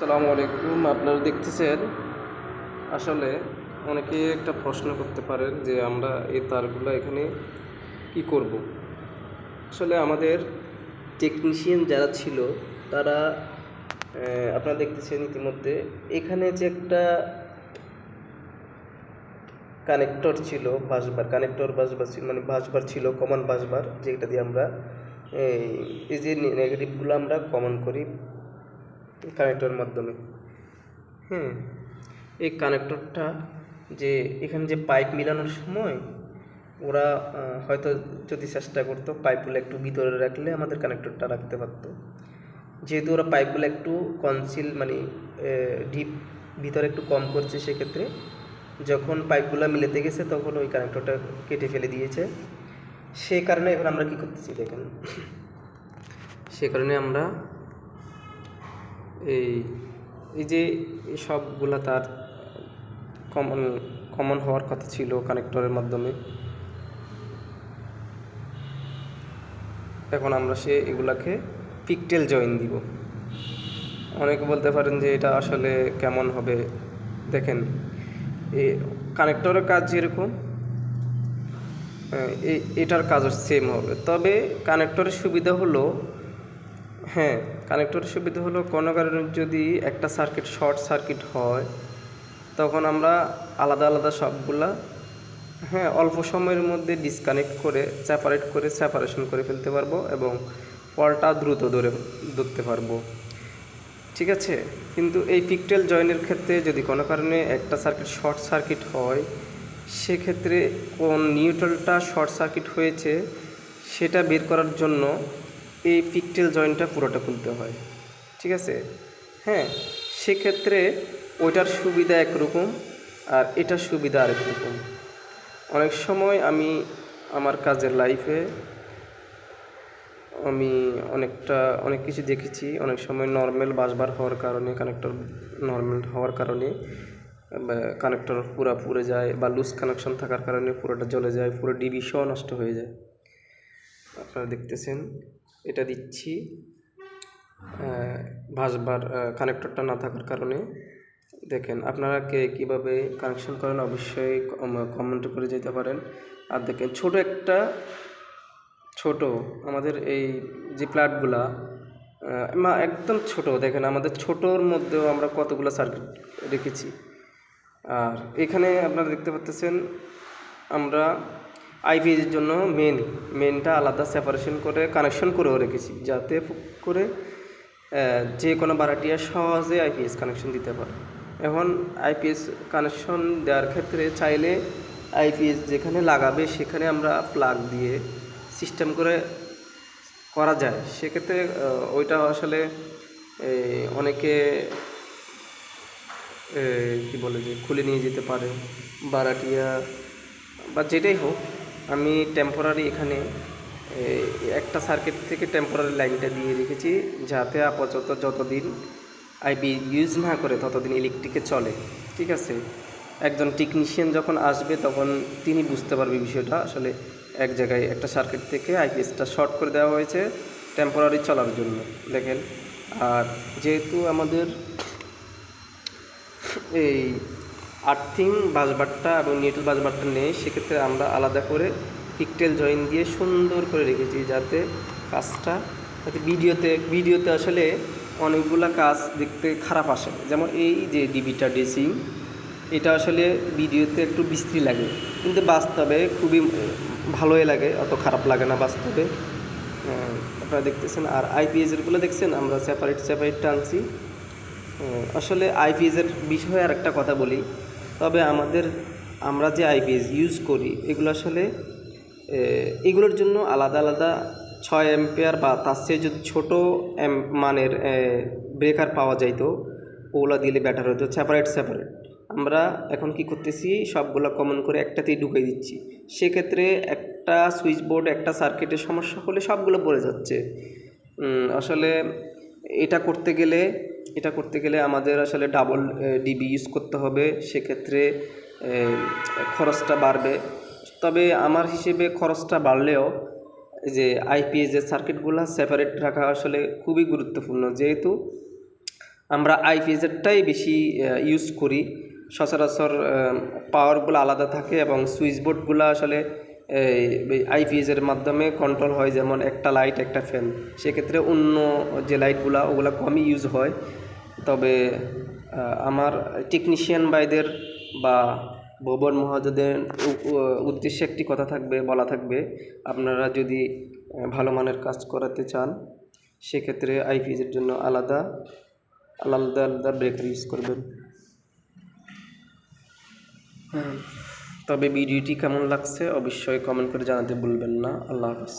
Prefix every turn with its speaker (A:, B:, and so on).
A: আসসালামু আলাইকুম। আপনারা দেখতেছেন, আসলে অনেকে একটা প্রশ্ন করতে পারেন যে আমরা এই তারগুলো এখানে কি করব। আসলে আমাদের টেকনিশিয়ান যারা ছিল তারা আপনারা দেখতেছেন ইতিমধ্যে এখানে যে একটা কানেক্টর ছিল, বাসবার কানেক্টর বাসবার ছিল, মানে বাসবার ছিল, কমন বাসবার, যেটা দিয়ে আমরা এই যে নেগেটিভগুলো আমরা কমন করি কানেক্টরের মাধ্যমে। হুম, এই কানেক্টরটা যে এখানে যে পাইপ মিলানোর সময় ওরা হয়তো যদি চেষ্টা করতো পাইপগুলো একটু ভিতরে রাখলে আমাদের কানেক্টরটা রাখতে পারতো। যেহেতু ওরা পাইপগুলো একটু কনসিল মানে ডিপ ভিতরে একটু কম করছে, সেক্ষেত্রে যখন পাইপগুলো মিলাতে গেছে তখন ওই কানেক্টরটা কেটে ফেলে দিয়েছে। সে কারণে এখন আমরা কি করতেছি দেখেন, সে কারণে আমরা এই এই যে সবগুলা তার কমন কমন হওয়ার কথা ছিল কানেক্টরের মাধ্যমে, এখন আমরা এগুলাকে পিকটেল জয়েন দিব। অনেকে বলতে পারেন যে এটা আসলে কেমন হবে। দেখেন, এই কানেক্টরের কাজ যেরকম এটার কাজও সেম হবে, তবে কানেক্টরের সুবিধা হলো, হ্যাঁ, কানেক্টরের সুবিধা হলো কোনো কারণে যদি একটা সার্কিট শর্ট সার্কিট হয় তখন আমরা আলাদা আলাদা সবগুলা, হ্যাঁ, অল্প সময়ের মধ্যে ডিসকানেক্ট করে সেপারেশন করে ফেলতে পারবো এবং কলটা দ্রুত ধরতে পারবো। ঠিক আছে, কিন্তু এই পিকটেল জয়েনের ক্ষেত্রে যদি কোনো কারণে একটা সার্কিট শর্ট সার্কিট হয়, সেক্ষেত্রে কোন নিউট্রালটা শর্ট সার্কিট হয়েছে সেটা বের করার জন্য এই পিকটেল জয়েনটা পুরোটা খুলতে হয়। ঠিক আছে, হ্যাঁ, সেক্ষেত্রে ওইটার সুবিধা একরকম আর এটার সুবিধা আরেক রকম। অনেক সময় আমি আমার কাজের লাইফে আমি অনেক কিছু দেখেছি। অনেক সময় নর্মাল বাসবার হওয়ার কারণে, কানেক্টর নর্মাল হওয়ার কারণে কানেক্টর পুরা পুড়ে যায়, বা লুজ কানেকশন থাকার কারণে পুরোটা জ্বলে যায়, পুরো ডিভিশও নষ্ট হয়ে যায়। আপনারা দেখতেছেন এটা দিচ্ছি বাসবার কানেক্টরটা না থাকার কারণে। দেখেন আপনারা কে কীভাবে কানেকশন করেন অবশ্যই কমেন্ট করে যেতে পারেন। আর দেখেন ছোট আমাদের এই যে প্লাটগুলা একদম ছোট, দেখেন আমাদের ছোটোর মধ্যেও আমরা কতগুলো সার্কিট রেখেছি। আর এখানে আপনারা দেখতে পাচ্ছেন আমরা আইপিএসের জন্য মেনটা আলাদা সেপারেশন করে কানেকশন করেও রেখেছি, যাতে করে যে কোনো ভাড়াটিয়া সহজে আইপিএস কানেকশন দিতে পারে। এখন আইপিএস কানেকশন দেওয়ার ক্ষেত্রে চাইলে আইপিএস যেখানে লাগাবে সেখানে আমরা প্লাগ দিয়ে সিস্টেম করে করা যায়। সেক্ষেত্রে ওইটা আসলে অনেকে কি বলে যে খুলে নিয়ে যেতে পারে ভাড়াটিয়া বা যেটাই হোক। আমি টেম্পোরারি এখানে একটা সার্কিট থেকে টেম্পোরারি লাইনটা দিয়ে রেখেছি, যাতে আপাতত যতদিন আইপি ইউজ না করে ততদিন ইলেকট্রিকে চলে। ঠিক আছে, একজন টেকনিশিয়ান যখন আসবে তখন তিনি বুঝতে পারবে বিষয়টা, আসলে এক জায়গায় একটা সার্কিট থেকে আইপিএসটা শর্ট করে দেওয়া হয়েছে টেম্পোরারি চলার জন্য। দেখেন, আর যেহেতু আমাদের এই আর্থিং বাসবারটা এবং নিউট্রাল বাসবারটা নেই, সেক্ষেত্রে আমরা আলাদা করে পিকটেল জয়েন দিয়ে সুন্দর করে রেখেছি, যাতে কাজটা ভিডিওতে আসলে অনেকগুলা কাজ দেখতে খারাপ আসে। যেমন এই যে ডিবিটা ড্রেসিং, এটা আসলে ভিডিওতে একটু বিশ্রী লাগে, কিন্তু বাস্তবে খুবই ভালোই লাগে, অত খারাপ লাগে না বাস্তবে। আপনারা দেখতেছেন। আর আইপিএসেরগুলো দেখছেন আমরা সেপারেট টানছি। আসলে আইপিএসের বিষয়ে আর একটা কথা বলি, তবে আমরা যে আইপিএস ইউজ করি এগুলো আসলে এগুলোর জন্য আলাদা আলাদা 6 অ্যাম্পিয়ার বা তার চেয়ে যদি ছোটো মানের ব্রেকার পাওয়া যাইতো, ওগুলো দিলে বেটার হতো। সেপারেট আমরা এখন কি করতেছি, সবগুলো কমন করে একটাতেই ঢুকিয়ে দিচ্ছি। সেক্ষেত্রে একটা সুইচ বোর্ড একটা সার্কিটের সমস্যা হলে সবগুলো পড়ে যাচ্ছে। আসলে এটা করতে গেলে আমাদের আসলে ডাবল ডিবি ইউজ করতে হবে, সেক্ষেত্রে খরচটা বাড়বে। তবে আমার হিসেবে খরচটা বাড়লেও যে আইপিএস যে সার্কিটগুলো সেপারেট রাখা আসলে খুবই গুরুত্বপূর্ণ, যেহেতু আমরা আইপিএসেরটাই বেশি ইউজ করি। সচরাচর পাওয়ারগুলো আলাদা থাকে এবং সুইচ বোর্ডগুলো আসলে আইপিএসের মাধ্যমে কন্ট্রোল হয়, যেমন একটা লাইট একটা ফ্যান। সেক্ষেত্রে অন্য যে লাইটগুলো ওগুলো কমই ইউজ হয়। তবে আমার টেকনিশিয়ান ভাইদের বা ভুবন মহাজনের উদ্দেশ্যে একটি কথা বলা থাকবে, আপনারা যদি ভালো মানের কাজ করাতে চান সেক্ষেত্রে আইপিএসের জন্য আলাদা আলাদা ব্রেকার ইউজ করবেন। তবে ভিডিওটি কেমন লাগছে অবশ্যই কমেন্ট করে জানাতে ভুলবেন না। আল্লাহ হাফেজ।